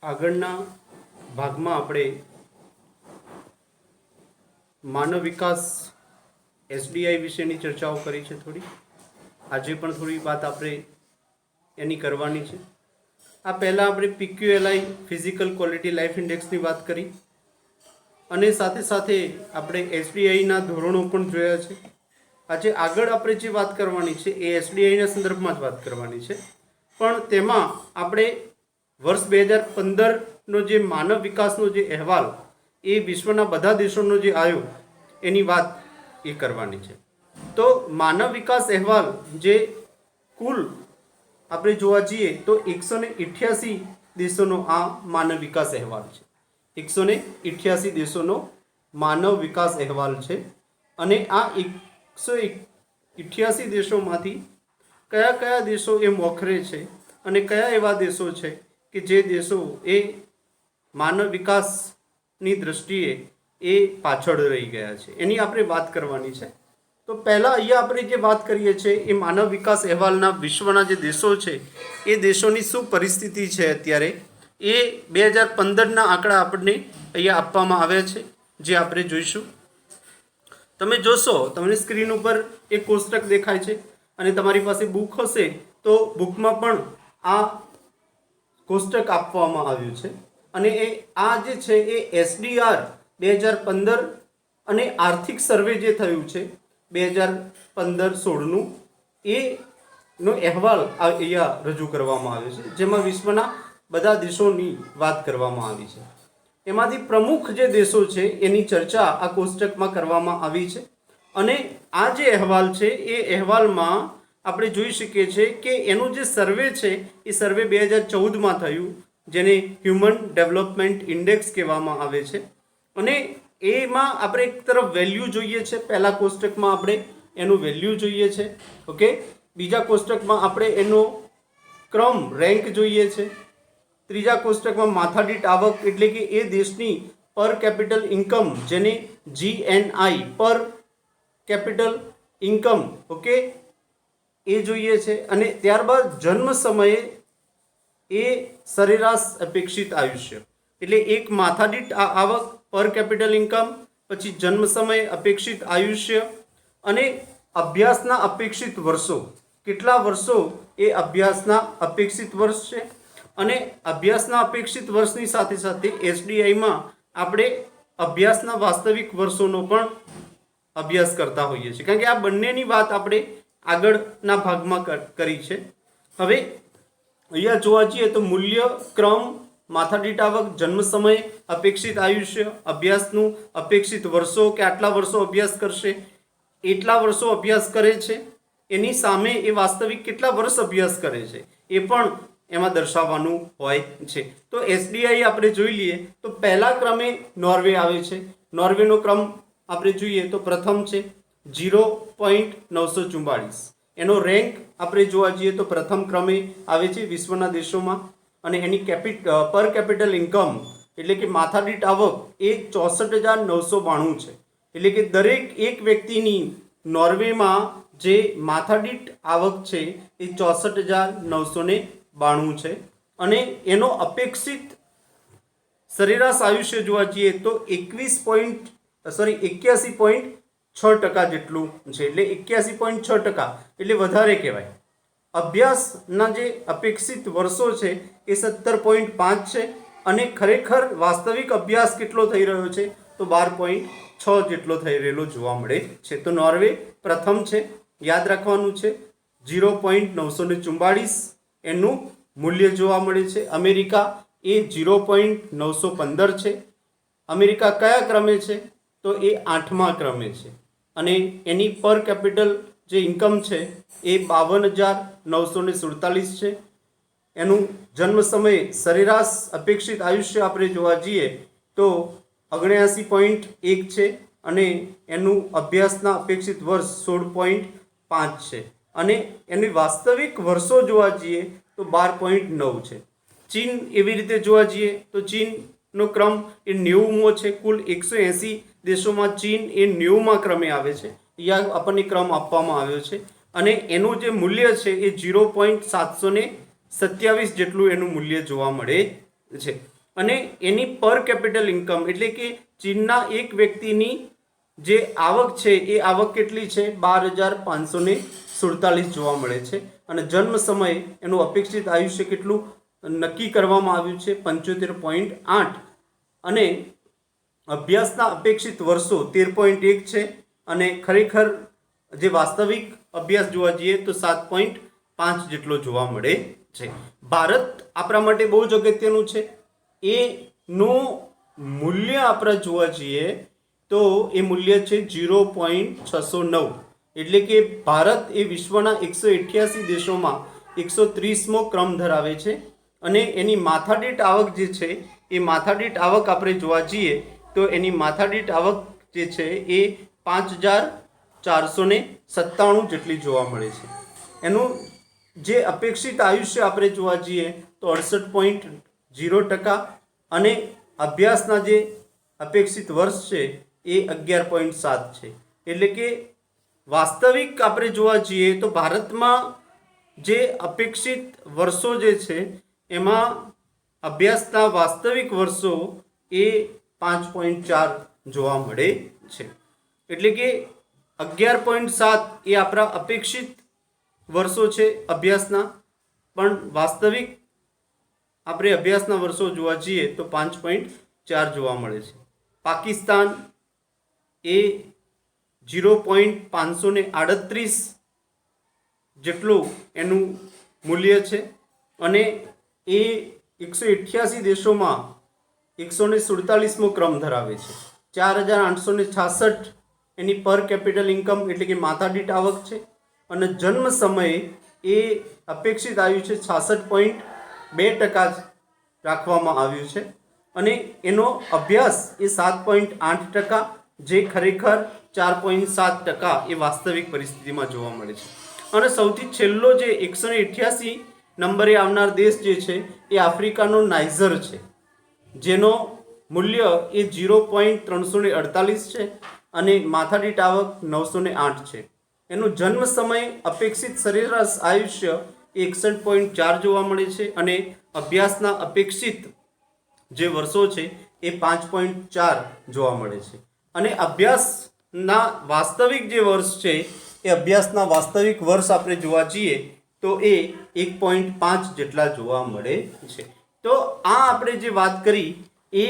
આગળના ભાગમાં આપણે માનવ વિકાસ એસડીઆઈ વિશેની ચર્ચાઓ કરી છે. આજે પણ થોડી વાત આપણે એની કરવાની છે. આ પહેલાં આપણે પીક્યુએલઆઈ ફિઝિકલ ક્વોલિટી લાઈફ ઇન્ડેક્સની વાત કરી અને સાથે સાથે આપણે એસડીઆઈના ધોરણો પણ જોયા છે. આજે આગળ આપણે જે વાત કરવાની છે એ એસડીઆઈના સંદર્ભમાં જ વાત કરવાની છે, પણ તેમાં આપણે વર્ષ 2015નો જે માનવ વિકાસનો જે અહેવાલ એ વિશ્વના બધા દેશોનો જે આવ્યો એની વાત એ કરવાની છે. તો માનવ વિકાસ અહેવાલ જે કુલ આપણે જોવા જઈએ તો 188 દેશોનો આ માનવ વિકાસ અહેવાલ છે. 188 દેશોનો માનવ વિકાસ અહેવાલ છે અને આ 188 દેશોમાંથી કયા કયા દેશો એ મોખરે છે અને કયા એવા દેશો છે કે જે દેશો એ માનવ વિકાસની દૃષ્ટિએ એ પાછળ રહી ગયા છે એની આપણે વાત કરવાની છે. તો પહેલાં અહીંયા આપણે જે વાત કરીએ છીએ એ માનવ વિકાસ અહેવાલના વિશ્વના જે દેશો છે એ દેશોની શું પરિસ્થિતિ છે અત્યારે એ 2015ના આંકડા આપણને અહીંયા આપવામાં આવ્યા છે, જે આપણે જોઈશું. તમે જોશો, તમને સ્ક્રીન ઉપર એક કોષ્ટક દેખાય છે અને તમારી પાસે બુક હશે તો બુકમાં પણ આ કોષ્ટક આપવામાં આવ્યું છે અને એ આ જે છે એ એસડીઆર 2015 અને આર્થિક સર્વે જે થયું છે 2015-16નું એનો અહેવાલ અહીંયા રજૂ કરવામાં આવ્યો છે, જેમાં વિશ્વના બધા દેશોની વાત કરવામાં આવી છે. એમાંથી પ્રમુખ જે દેશો છે એની ચર્ચા આ કોષ્ટકમાં કરવામાં આવી છે અને આ જે અહેવાલ છે એ અહેવાલમાં આપણે જોઈ શકીએ છીએ કે એનું જે સર્વે છે એ સર્વે 2014માં થયું, જેને હ્યુમન ડેવલપમેન્ટ ઇન્ડેક્સ કહેવામાં આવે છે. અને એમાં આપણે એક તરફ વેલ્યુ જોઈએ છે. પહેલા કોષ્ટકમાં આપણે એનું વેલ્યુ જોઈએ છે, ઓકે. બીજા કોષ્ટકમાં આપણે એનો ક્રમ રેન્ક જોઈએ છે. ત્રીજા કોષ્ટકમાં માથાદીઠ આવક એટલે કે એ દેશની પર કેપિટલ ઇન્કમ, જેને જીએનઆઈ પર કેપિટલ ઇન્કમ, ઓકે, એ જોઈએ છે. અને ત્યારબાદ જન્મ સમયે એ સરેરાશ અપેક્ષિત આયુષ્ય એટલે એક માથાદીઠ આવક, પર કેપિટલ ઇન્કમ, પછી જન્મ સમયે અપેક્ષિત આયુષ્ય અને અભ્યાસના અપેક્ષિત વર્ષો. કેટલા વર્ષો એ અભ્યાસના અપેક્ષિત વર્ષ છે અને અભ્યાસના અપેક્ષિત વર્ષની સાથે સાથે એસડીઆઈમાં આપણે અભ્યાસના વાસ્તવિક વર્ષોનો પણ અભ્યાસ કરતા હોઈએ છીએ, કારણ કે આ બંનેની વાત આપણે આગળના ભાગમાં કરી છે. હવે અહીંયા જોવા જઈએ તો મૂલ્ય, ક્રમ, માથાદીઠ આવક, જન્મ સમય, અપેક્ષિત આયુષ્ય, અભ્યાસનું અપેક્ષિત વર્ષો કે આટલા વર્ષો અભ્યાસ કરશે, એટલા વર્ષો અભ્યાસ કરે છે, એની સામે એ વાસ્તવિક કેટલા વર્ષ અભ્યાસ કરે છે એ પણ એમાં દર્શાવવાનું હોય છે. તો એસડીઆઈ આપણે જોઈ લઈએ તો પહેલા ક્રમે નોર્વે આવે છે. નોર્વેનો ક્રમ આપણે જોઈએ તો પ્રથમ છે 0.944. એનો રેન્ક આપણે જોવા જઈએ તો પ્રથમ ક્રમે આવે છે વિશ્વના દેશોમાં અને એની પર કેપિટલ ઇન્કમ એટલે કે માથાદીઠ આવક એ 64,992 છે. એટલે કે દરેક એક વ્યક્તિની નોર્વેમાં જે માથાદીઠ આવક છે એ 64,992 છે અને એનો અપેક્ષિત સરેરાશ આયુષ્ય જોવા જઈએ તો 81.6% જેટલું છે. એટલે 81.6% એટલે વધારે કહેવાય. અભ્યાસના જે અપેક્ષિત વર્ષો છે એ 17.5 છે અને ખરેખર વાસ્તવિક અભ્યાસ કેટલો થઈ રહ્યો છે તો 12.6 જેટલો થઈ રહેલો જોવા મળે છે. તો નોર્વે પ્રથમ છે, યાદ રાખવાનું છે. 0.944 એનું મૂલ્ય જોવા મળે છે. અમેરિકા એ 0.915 છે. અમેરિકા કયા ક્રમે છે તો એ 8મા ક્રમે છે અને એની પર કેપિટલ જે ઇન્કમ છે એ 52,947 છે. એનું જન્મ સમયે સરેરાશ અપેક્ષિત આયુષ્ય આપણે જોવા જઈએ તો 79.1 છે અને એનું અભ્યાસના અપેક્ષિત વર્ષ 16.5 છે અને એની વાસ્તવિક વર્ષો જોવા જઈએ તો 12.9 છે. ચીન એવી રીતે જોવા જઈએ તો ચીનનો ક્રમ એ 90મો છે. કુલ 180 દેશોમાં ચીન એ 90મા ક્રમે આવે છે. અહીંયા આપણને ક્રમ આપવામાં આવ્યો છે અને એનું જે મૂલ્ય છે એ 0.727 જેટલું એનું મૂલ્ય જોવા મળે છે. અને એની પર કેપિટલ ઇન્કમ એટલે કે ચીનના એક વ્યક્તિની જે આવક છે એ આવક કેટલી છે 12,547 જોવા મળે છે. અને જન્મ સમયે એનું અપેક્ષિત આયુષ્ય કેટલું નક્કી કરવામાં આવ્યું છે 75.8. અને અભ્યાસના અપેક્ષિત વર્ષો 13.1 છે. અને ખરેખર જે વાસ્તવિક અભ્યાસ જોવા જઈએ તો 7.5 જેટલો જોવા મળે છે. ભારત આપણા માટે બહુ જ અગત્યનું છે. એનું મૂલ્ય આપણે જોવા જઈએ તો એ મૂલ્ય છે 0.609. એટલે કે ભારત એ વિશ્વના 188 દેશોમાં 130મો ક્રમ ધરાવે છે. અને એની માથાદીઠ આવક જે છે એ માથાદીઠ આવક આપણે જોવા જઈએ તો એની માથાદીઠ આવક જે છે એ 5,497 જેટલી જોવા મળે છે. એનું જે અપેક્ષિત આયુષ્ય આપણે જોવા જઈએ તો 68.0%. અને અભ્યાસના જે અપેક્ષિત વર્ષ છે એ 11.7 છે. એટલે કે વાસ્તવિક આપણે જોવા જઈએ તો ભારતમાં જે અપેક્ષિત વર્ષો જે છે એમાં અભ્યાસના વાસ્તવિક વર્ષો એ 5.4 જોવા મળે છે. એટલે કે 11.7 એ આપણા અપેક્ષિત વર્ષો છે અભ્યાસના, પણ વાસ્તવિક આપણે અભ્યાસના વર્ષો જોવા જઈએ તો 5.4 જોવા મળે છે. પાકિસ્તાન એ 0.538 જેટલું એનું મૂલ્ય છે. અને એ 188 દેશોમાં 147મો ક્રમ ધરાવે છે. 4,866 એની પર કેપિટલ ઇન્કમ એટલે કે માથાદીઠ આવક છે. અને જન્મ સમયે એ અપેક્ષિત આયુષ્ય 66.2% રાખવામાં આવ્યું છે. અને એનો અભ્યાસ એ 7.8%, જે ખરેખર 4.7% એ વાસ્તવિક પરિસ્થિતિમાં જોવા મળે છે. અને સૌથી છેલ્લો જે 188 નંબરે આવનાર દેશ જે છે એ આફ્રિકાનો નાઇજર છે, જેનો મૂલ્ય એ 0.348 છે. અને માથાદીઠ આવક 908 છે. એનું જન્મ સમય અપેક્ષિત સરેરાશ આયુષ્ય 61.4 જોવા મળે છે. અને અભ્યાસના અપેક્ષિત જે વર્ષો છે એ 5.4 જોવા મળે છે. અને અભ્યાસના વાસ્તવિક જે વર્ષ છે એ અભ્યાસના વાસ્તવિક વર્ષ આપણે જોવા જઈએ તો એ 1.5 જેટલા જોવા મળે છે. તો આ આપણે જે વાત કરી એ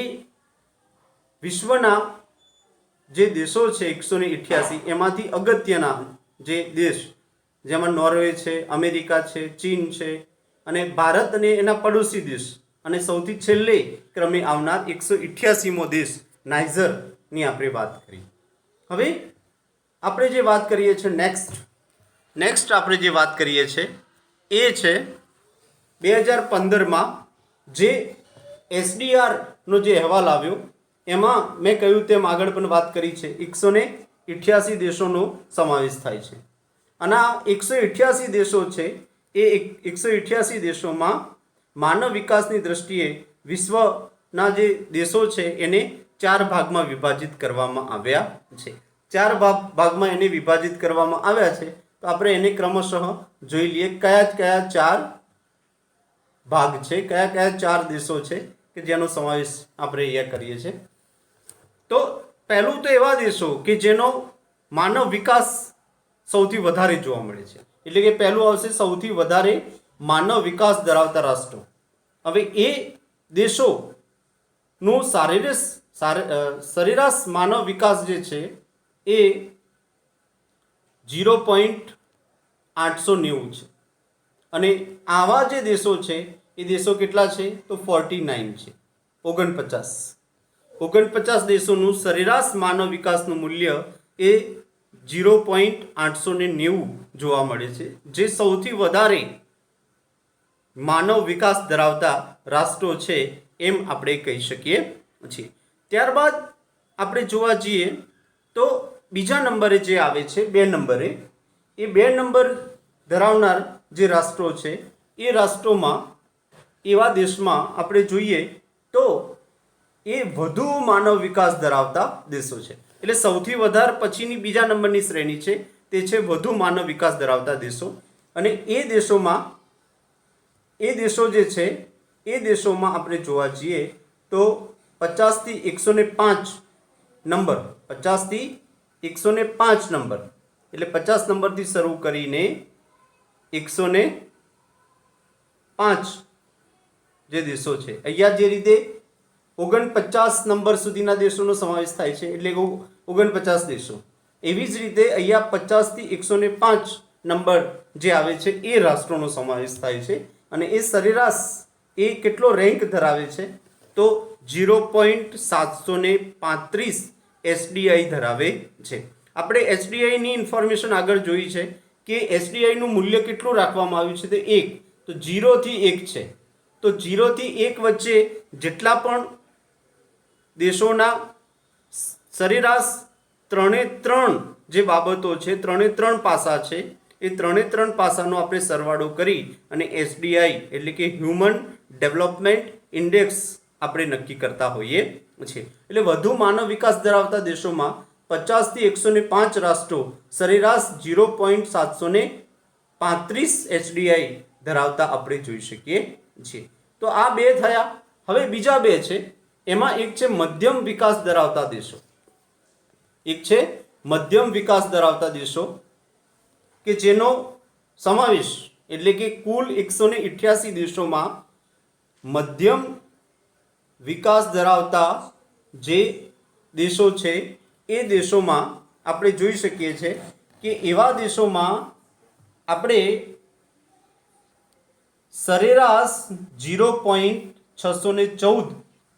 વિશ્વના જે દેશો છે 188 એમાંથી અગત્યના જે દેશ, જેમાં નોર્વે છે, અમેરિકા છે, ચીન છે, અને ભારત અને એના પડોશી દેશ, અને સૌથી છેલ્લે ક્રમે આવનાર 188મો દેશ નાઇજરની આપણે વાત કરી. હવે આપણે જે વાત કરીએ છીએ નેક્સ્ટ આપણે જે વાત કરીએ છીએ એ છે 2015માં જે SDRનો જે અહેવાલ આવ્યો એમાં મેં કહ્યું તેમ આગળ પણ વાત કરી છે 188 દેશોનો સમાવેશ થાય છે. અને આ 188 દેશો છે એ 188 દેશોમાં માનવ વિકાસની દ્રષ્ટિએ વિશ્વના જે દેશો છે એને 4 ભાગમાં વિભાજિત કરવામાં આવ્યા છે. 4 ભાગમાં એને વિભાજિત કરવામાં આવ્યા છે. તો આપણે એને ક્રમશઃ જોઈ લઈએ કયા 4 ભાગ છે, કયા 4 દેશો છે કે જેનો સમાવેશ આપણે અહીંયા કરીએ છીએ. તો પહેલું તો એવા દેશો કે જેનો માનવ વિકાસ સૌથી વધારે જોવા મળે છે. એટલે કે પહેલું આવશે સૌથી વધારે માનવ વિકાસ ધરાવતા રાષ્ટ્રો. હવે એ દેશોનું સરેરાશ માનવ વિકાસ જે છે એ 0.890 છે. અને આવા જે દેશો છે એ દેશો કેટલા છે તો 49 છે, 49 દેશોનું સરેરાશ માનવ વિકાસનું મૂલ્ય એ 0.890 જોવા મળે છે, જે સૌથી વધારે માનવ વિકાસ ધરાવતા રાષ્ટ્રો છે એમ આપણે કહી શકીએ છીએ. ત્યારબાદ આપણે જોવા જઈએ તો બીજા નંબરે જે આવે છે 2 નંબરે, એ 2 નંબર ધરાવનાર જે રાષ્ટ્રો છે એ રાષ્ટ્રોમાં એવા દેશમાં આપણે જોઈએ તો એ વધુ માનવ વિકાસ ધરાવતા દેશો છે. એટલે સૌથી વધારે પછીની બીજા નંબરની શ્રેણી છે તે છે વધુ માનવ વિકાસ ધરાવતા દેશો. અને એ દેશો જે છે એ દેશોમાં આપણે જોવા જઈએ તો 50 થી 105 નંબર, 50 થી 105 નંબર એટલે 50 નંબરથી શરૂ કરીને 105 જે દેશો છે, અહીંયા જે રીતે 49 નંબર સુધીના દેશોનો સમાવેશ થાય છે એટલે 49 દેશો, એવી જ રીતે અહીંયા 50 થી 105 નંબર જે આવે છે એ રાષ્ટ્રોનો સમાવેશ થાય છે અને એ સરેરાશ એ કેટલો રેન્ક ધરાવે છે તો 0.735 એસડીઆઈ ધરાવે છે. આપણે એસડીઆઈની ઇન્ફોર્મેશન આગળ જોઈ છે કે એસડીઆઈનું મૂલ્ય કેટલું રાખવામાં આવ્યું છે તે 1, તો 0 થી 1 છે. તો 0 થી 1 વચ્ચે જેટલા પણ દેશોના સરેરાશ 3 જે બાબતો છે, 3 પાસા છે, એ 3 પાસાનો આપણે સરવાળો કરી અને એસડીઆઈ એટલે કે હ્યુમન ડેવલપમેન્ટ ઇન્ડેક્સ આપણે નક્કી કરતા હોઈએ છીએ. એટલે વધુ માનવ વિકાસ ધરાવતા દેશોમાં 50 થી 105 રાષ્ટ્રો સરેરાશ 0.735 એસડીઆઈ ધરાવતા આપણે જોઈ શકીએ છીએ. તો આ બે થયા. હવે બીજા બે છે, એમાં એક છે મધ્યમ વિકાસ ધરાવતા દેશો, એક છે મધ્યમ વિકાસ ધરાવતા દેશો કે જેનો સમાવેશ એટલે કે કુલ 188 દેશોમાં મધ્યમ વિકાસ ધરાવતા જે દેશો છે એ દેશોમાં આપણે જોઈ શકીએ છીએ કે એવા દેશોમાં આપણે સરેરાશ 0.614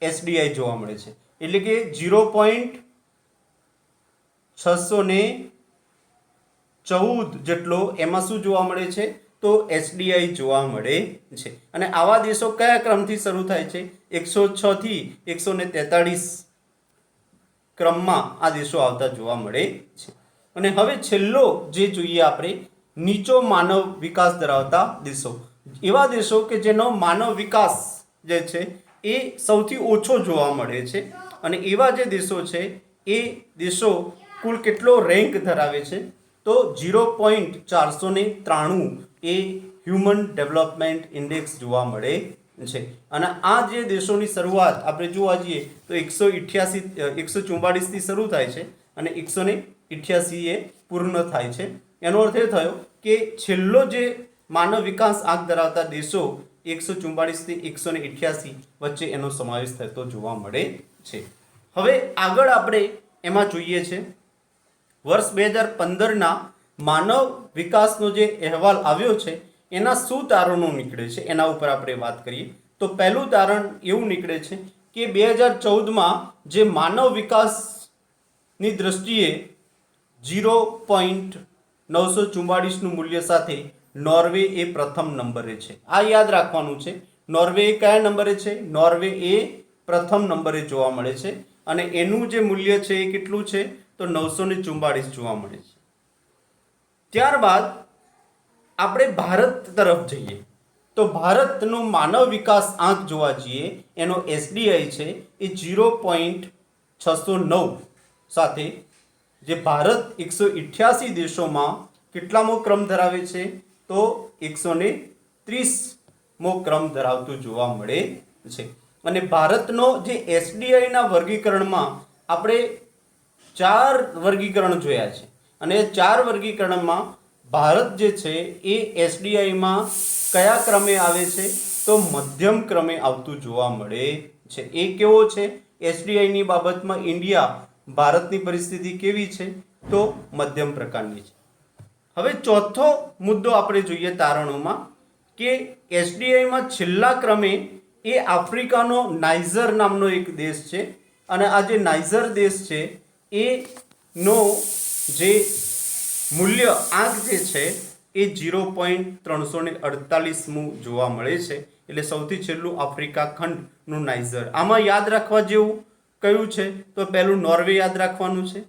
એસડીઆઈ જોવા મળે છે. એટલે કે 0.614 જેટલો એમાં શું જોવા મળે છે તો એસડીઆઈ જોવા મળે છે. અને આવા દેશો કયા ક્રમથી શરૂ થાય છે? 106 થી 143 ક્રમમાં આ દેશો આવતા જોવા મળે છે. અને હવે છેલ્લો જે જોઈએ આપણે, નીચો માનવ વિકાસ ધરાવતા દેશો, એવા દેશો કે જેનો માનવ વિકાસ જે છે એ સૌથી ઓછો જોવા મળે છે. અને એવા જે દેશો છે એ દેશો કુલ કેટલો રેન્ક ધરાવે છે તો 0.493 એ હ્યુમન ડેવલપમેન્ટ ઇન્ડેક્સ જોવા મળે છે. અને આ જે દેશોની શરૂઆત આપણે જોવા જઈએ તો 144 થી શરૂ થાય છે અને 188 એ પૂર્ણ થાય છે. એનો અર્થ એ થયો કે છેલ્લો જે માનવ વિકાસ આંક ધરાવતા દેશો 144 થી 188 વચ્ચે એનો સમાવેશ થતો જોવા મળે છે. હવે આગળ આપણે એમાં જોઈએ છે વર્ષ 2015ના માનવ વિકાસનો જે અહેવાલ આવ્યો છે એના શું તારણો નીકળે છે એના ઉપર આપણે વાત કરીએ. તો પહેલું તારણ એવું નીકળે છે કે 2014માં જે માનવ વિકાસની દ્રષ્ટિએ 0.944નું મૂલ્ય સાથે નોર્વે એ પ્રથમ નંબરે છે. આ યાદ રાખવાનું છે. નોર્વે કયા નંબરે છે? નોર્વે એ પ્રથમ નંબરે જોવા મળે છે અને એનું જે મૂલ્ય છે એ કેટલું છે તો 944 જોવા મળે છે. ત્યારબાદ આપણે ભારત તરફ જઈએ તો ભારતનો માનવ વિકાસ આંક જોવા જઈએ, એનો એસડીઆઈ છે એ 0.609 સાથે જે ભારત 188 દેશોમાં કેટલામો ક્રમ ધરાવે છે તો 130મો ક્રમ ધરાવતું જોવા મળે છે. અને ભારતનો જે એસડીઆઈના વર્ગીકરણમાં આપણે 4 વર્ગીકરણ જોયા છે અને 4 વર્ગીકરણમાં ભારત જે છે એ એસડીઆઈમાં કયા ક્રમે આવે છે તો મધ્યમ ક્રમે આવતું જોવા મળે છે. એ કેવો છે? એસડીઆઈની બાબતમાં ઇન્ડિયા, ભારતની પરિસ્થિતિ કેવી છે તો મધ્યમ પ્રકારની છે. હવે ચોથો મુદ્દો આપણે જોઈએ તારણોમાં કે એસડીઆઈમાં છેલ્લા ક્રમે એ આફ્રિકાનો નાઇજર નામનો એક દેશ છે અને આ જે નાઇજર દેશ છે એનો જે મૂલ્ય આંક જે છે એ 0.348મું જોવા મળે છે. એટલે સૌથી છેલ્લું આફ્રિકા ખંડનું નાઇજર. આમાં યાદ રાખવા જેવું કયું છે તો પહેલું નોર્વે યાદ રાખવાનું છે.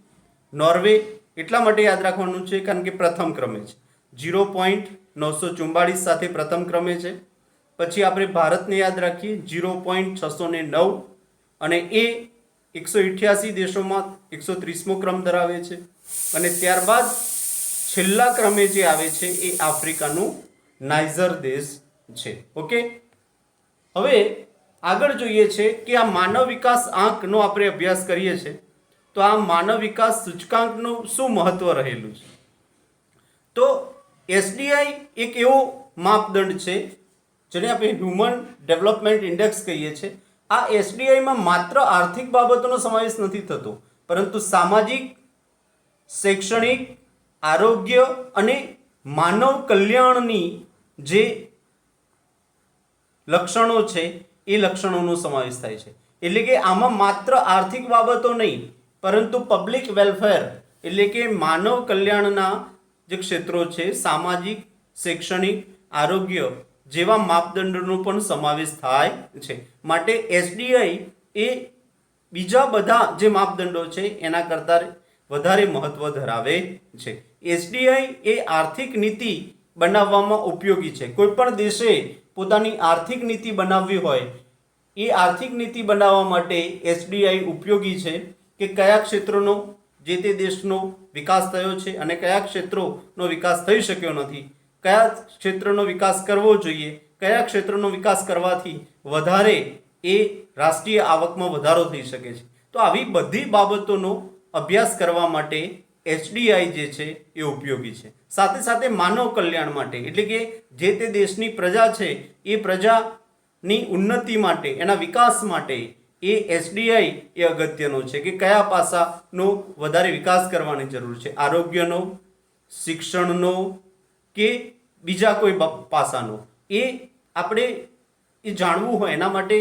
નોર્વે એટલા માટે યાદ રાખવાનું છે કારણ કે પ્રથમ ક્રમે છે, 0.944 સાથે પ્રથમ ક્રમે છે. પછી આપણે ભારતને યાદ રાખીએ 0.609 અને એ 188 દેશોમાં 130મો ક્રમ ધરાવે છે. અને ત્યારબાદ છેલ્લા ક્રમે જે આવે છે એ આફ્રિકાનું નાઇજર દેશ છે. ઓકે, હવે આગળ જોઈએ છે કે આ માનવ વિકાસ આંકનો આપણે અભ્યાસ કરીએ છીએ તો આ માનવ વિકાસ સૂચકાંકનું શું મહત્વ રહેલું છે. તો એસડીઆઈ એક એવો માપદંડ છે જેને આપણે હ્યુમન ડેવલપમેન્ટ ઇન્ડેક્સ કહીએ છીએ. આ એસડીઆઈમાં માત્ર આર્થિક બાબતોનો સમાવેશ નથી થતો, પરંતુ સામાજિક, શૈક્ષણિક, આરોગ્ય અને માનવ કલ્યાણની જે લક્ષણો છે એ લક્ષણોનો સમાવેશ થાય છે. એટલે કે આમાં માત્ર આર્થિક બાબતો નહીં, પરંતુ પબ્લિક વેલફેર એટલે કે માનવ કલ્યાણના જે ક્ષેત્રો છે, સામાજિક, શૈક્ષણિક, આરોગ્ય જેવા માપદંડોનો પણ સમાવેશ થાય છે. માટે એસડીઆઈ એ બીજા બધા જે માપદંડો છે એના કરતાં વધારે મહત્વ ધરાવે છે. એસડીઆઈ એ આર્થિક નીતિ બનાવવામાં ઉપયોગી છે. કોઈ પણ દેશે પોતાની આર્થિક નીતિ બનાવવી હોય, એ આર્થિક નીતિ બનાવવા માટે એસડીઆઈ ઉપયોગી છે કે કયા ક્ષેત્રોનો જે તે દેશનો વિકાસ થયો છે અને કયા ક્ષેત્રોનો વિકાસ થઈ શક્યો નથી, કયા ક્ષેત્રનો વિકાસ કરવો જોઈએ, કયા ક્ષેત્રનો વિકાસ કરવાથી વધારે એ રાષ્ટ્રીય આવકમાં વધારો થઈ શકે છે. તો આવી બધી બાબતોનો અભ્યાસ કરવા માટે એસડીઆઈ જે છે એ ઉપયોગી છે. સાથે સાથે માનવ કલ્યાણ માટે એટલે કે જે તે દેશની પ્રજા છે એ પ્રજાની ઉન્નતિ માટે, એના વિકાસ માટે એ એસડીઆઈ એ અગત્યનો છે કે કયા પાસાનો વધારે વિકાસ કરવાની જરૂર છે, આરોગ્યનો, શિક્ષણનો કે બીજા કોઈ પાસાનો. એ આપણે એ જાણવું હોય એના માટે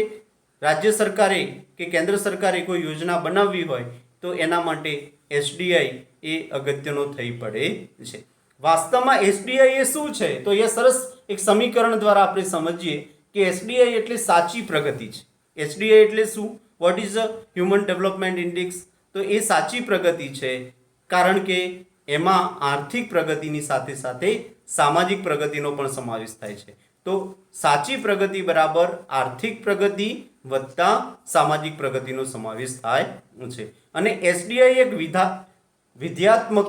રાજ્ય સરકારે કે કેન્દ્ર સરકારે કોઈ યોજના બનાવવી હોય તો એના માટે એસડીઆઈ એ અગત્યનો થઈ પડે છે. વાસ્તવમાં એસડીઆઈ એ શું છે? તો એ સરસ એક સમીકરણ દ્વારા આપણે સમજીએ કે એસડીઆઈ એટલે સાચી પ્રગતિ છે. એસડીઆઈ એટલે શું? What is a human development index? તો એ સાચી પ્રગતિ છે કારણ કે એમાં આર્થિક પ્રગતિની સાથે સાથે સામાજિક પ્રગતિનો પણ સમાવેશ થાય છે. તો સાચી પ્રગતિ બરાબર આર્થિક પ્રગતિ વત્તા સામાજિક પ્રગતિનો સમાવેશ થાય છે. અને એસડીઆઈ એક વિધ્યાત્મક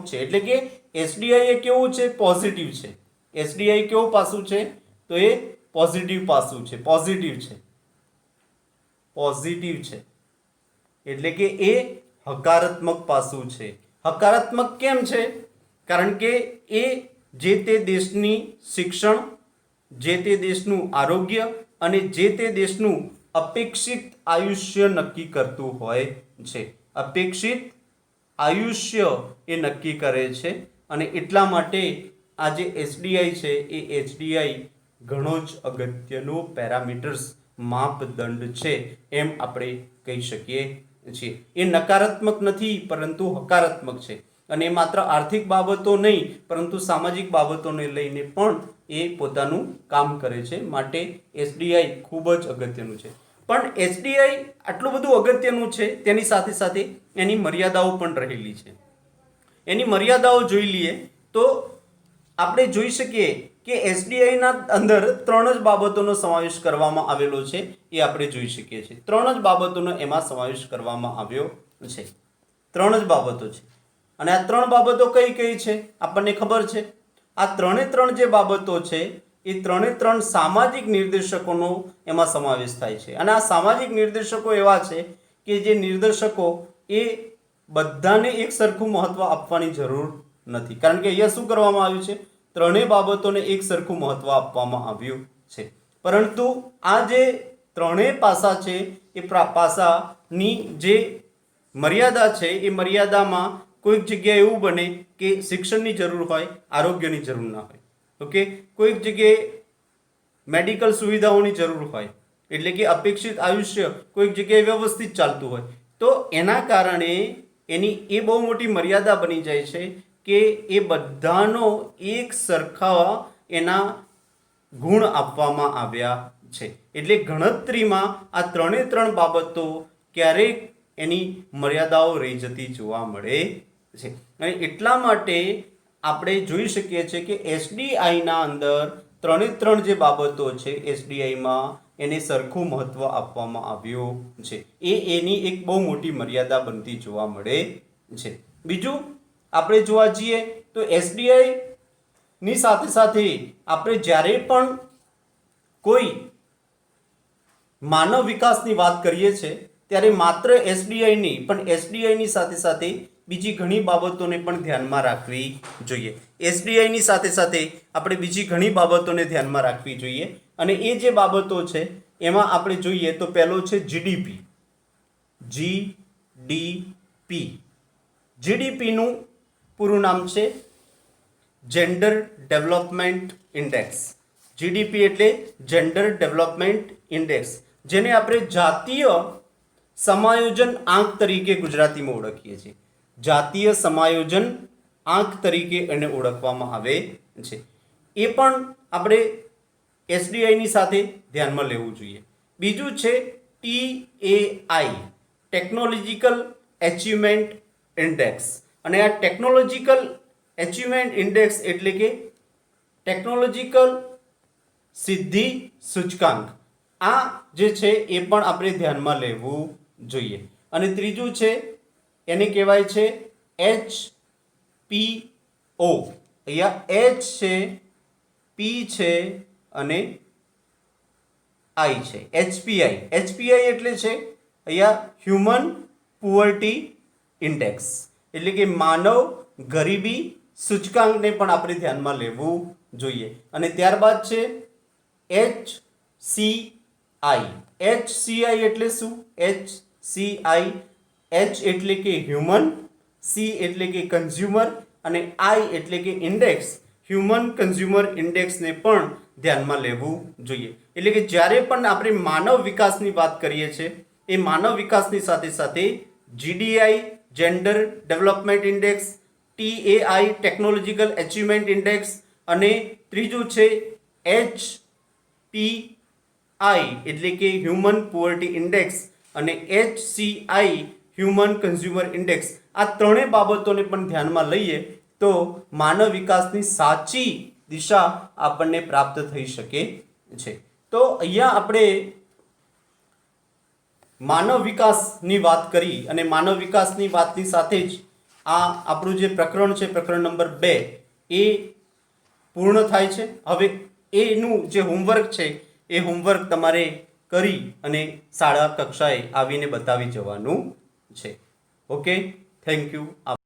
છે એટલે કે એસડીઆઈ એ કેવું છે? પોઝિટિવ છે. એસડીઆઈ કેવું પાસું છે? તો એ પોઝિટિવ પાસું છે. પોઝિટિવ છે એટલે કે એ હકારાત્મક પાસું છે. હકારાત્મક કેમ છે? કારણ કે એ જે તે દેશની શિક્ષણ, જે તે દેશનું આરોગ્ય અને જે તે દેશનું અપેક્ષિત આયુષ્ય નક્કી કરતું હોય છે. અપેક્ષિત આયુષ્ય એ નક્કી કરે છે અને એટલા માટે આ જે એસડીઆઈ છે એ એસડીઆઈ ઘણો જ અગત્યનો પેરામીટર્સ માપદંડ છે એમ આપણે કહી શકીએ છીએ. એ નકારાત્મક નથી પરંતુ હકારાત્મક છે અને એ માત્ર આર્થિક બાબતો નહીં પરંતુ સામાજિક બાબતોને લઈને પણ એ પોતાનું કામ કરે છે. માટે એસડીઆઈ ખૂબ જ અગત્યનું છે. પણ એસડીઆઈ આટલું બધું અગત્યનું છે તેની સાથે સાથે એની મર્યાદાઓ પણ રહેલી છે. એની મર્યાદાઓ જોઈ લઈએ તો આપણે જોઈ શકીએ કે એસડીઆઈના અંદર 3 જ બાબતોનો સમાવેશ કરવામાં આવેલો છે. એ આપણે જોઈ શકીએ છીએ. 3 જ બાબતોનો એમાં સમાવેશ કરવામાં આવ્યો છે. 3 જ બાબતો છે અને આ 3 બાબતો કઈ કઈ છે આપણને ખબર છે. આ 3 જે બાબતો છે એ 3 સામાજિક નિર્દેશકોનો એમાં સમાવેશ થાય છે. અને આ સામાજિક નિર્દેશકો એવા છે કે જે નિર્દેશકો એ બધાને એક સરખું મહત્વ આપવાની જરૂર નથી. કારણ કે અહીંયા શું કરવામાં આવ્યું છે? 3 બાબતોને એક સરખું મહત્વ આપવામાં આવ્યું છે. પરંતુ આ જે 3 પાસા છે એ પાસાની જે મર્યાદા છે એ મર્યાદામાં કોઈક જગ્યાએ એવું બને કે શિક્ષણની જરૂર હોય, આરોગ્યની જરૂર ના હોય. ઓકે, કોઈક જગ્યાએ મેડિકલ સુવિધાઓની જરૂર હોય એટલે કે અપેક્ષિત આયુષ્ય કોઈક જગ્યાએ વ્યવસ્થિત ચાલતું હોય તો એના કારણે એની એ બહુ મોટી મર્યાદા બની જાય છે કે એ બધાનો એક સરખા એના ગુણ આપવામાં આવ્યા છે. એટલે ગણતરીમાં આ 3 બાબતો ક્યારેક એની મર્યાદાઓ રહી જતી જોવા મળે છે. અને એટલા માટે આપણે જોઈ શકીએ છીએ કે એસડીઆઈના અંદર 3 જે બાબતો છે એસડીઆઈમાં એને સરખું મહત્વ આપવામાં આવ્યું છે. એની એક બહુ મોટી મર્યાદા બનતી જોવા મળે છે. બીજું આપણે જોવા જઈએ તો એસડીઆઈ ની સાથે સાથે આપણે જ્યારે પણ કોઈ માનવ વિકાસની વાત કરીએ છીએ ત્યારે માત્ર એસડીઆઈ નહીં પણ એસડીઆઈની સાથે સાથે બીજી ઘણી બાબતોને પણ ધ્યાનમાં રાખવી જોઈએ. એસડીઆઈની સાથે સાથે આપણે બીજી ઘણી બાબતોને ધ્યાનમાં રાખવી જોઈએ અને એ જે બાબતો છે એમાં આપણે જોઈએ તો પહેલો છે જીડીપી. જીડીપી જીડીપીનું પૂરું નામ છે જેન્ડર ડેવલપમેન્ટ ઇન્ડેક્સ. જીડીપી એટલે જેન્ડર ડેવલપમેન્ટ ઇન્ડેક્સ, જેને આપણે જાતીય સમાયોજન આંક તરીકે ગુજરાતીમાં ઓળખીએ છીએ. જાતીય સમાયોજન આંક તરીકે એને ઓળખવામાં આવે છે. એ પણ આપણે એસડીઆઈની સાથે ધ્યાનમાં લેવું જોઈએ. બીજું છે TAI ટેકનોલોજીકલ એચિવમેન્ટ ઇન્ડેક્સ. અને આ ટેકનોલોજીકલ એચિવમેન્ટ ઇન્ડેક્સ એટલે કે ટેકનોલોજીકલ સિદ્ધિ સૂચકાંક. આ જે છે એ પણ આપણે ધ્યાનમાં લેવું જોઈએ. અને ત્રીજું છે એને કહેવાય છે HPO. અહીંયા H છે, P છે અને I છે. HPI એટલે છે અહીંયા હ્યુમન પુઅર્ટી ઇન્ડેક્સ, એટલે કે માનવ ગરીબી સૂચકાંકને પણ આપણે ધ્યાનમાં લેવું જોઈએ. અને ત્યારબાદ છે HCI. HCI એટલે શું? HCI H એટલે કે હ્યુમન, C એટલે કે કન્ઝ્યુમર અને I એટલે કે ઇન્ડેક્સ, હ્યુમન કન્ઝ્યુમર ઇન્ડેક્સને પણ ધ્યાનમાં લેવું જોઈએ. એટલે કે જ્યારે પણ આપણે માનવ વિકાસની વાત કરીએ છીએ એ માનવ વિકાસની સાથે સાથે GDI gender development index, TAI technological achievement index અને ત્રીજું છે HPI એટલે કે હ્યુમન પુઅર્ટી ઇન્ડેક્સ અને HCI હ્યુમન કન્ઝ્યુમર ઇન્ડેક્સ, આ ત્રણેય બાબતોને પણ ધ્યાનમાં લઈએ તો માનવ વિકાસની સાચી દિશા આપણને પ્રાપ્ત થઈ શકે છે. તો અહીંયા આપણે માનવ વિકાસની વાત કરી અને માનવ વિકાસની વાતની સાથે જ આ આપણું જે પ્રકરણ છે પ્રકરણ નંબર 2 એ પૂર્ણ થાય છે. હવે એનું જે હોમવર્ક છે એ હોમવર્ક તમારે કરી અને શાળા કક્ષાએ આવીને બતાવી જવાનું છે. Okay, thank you.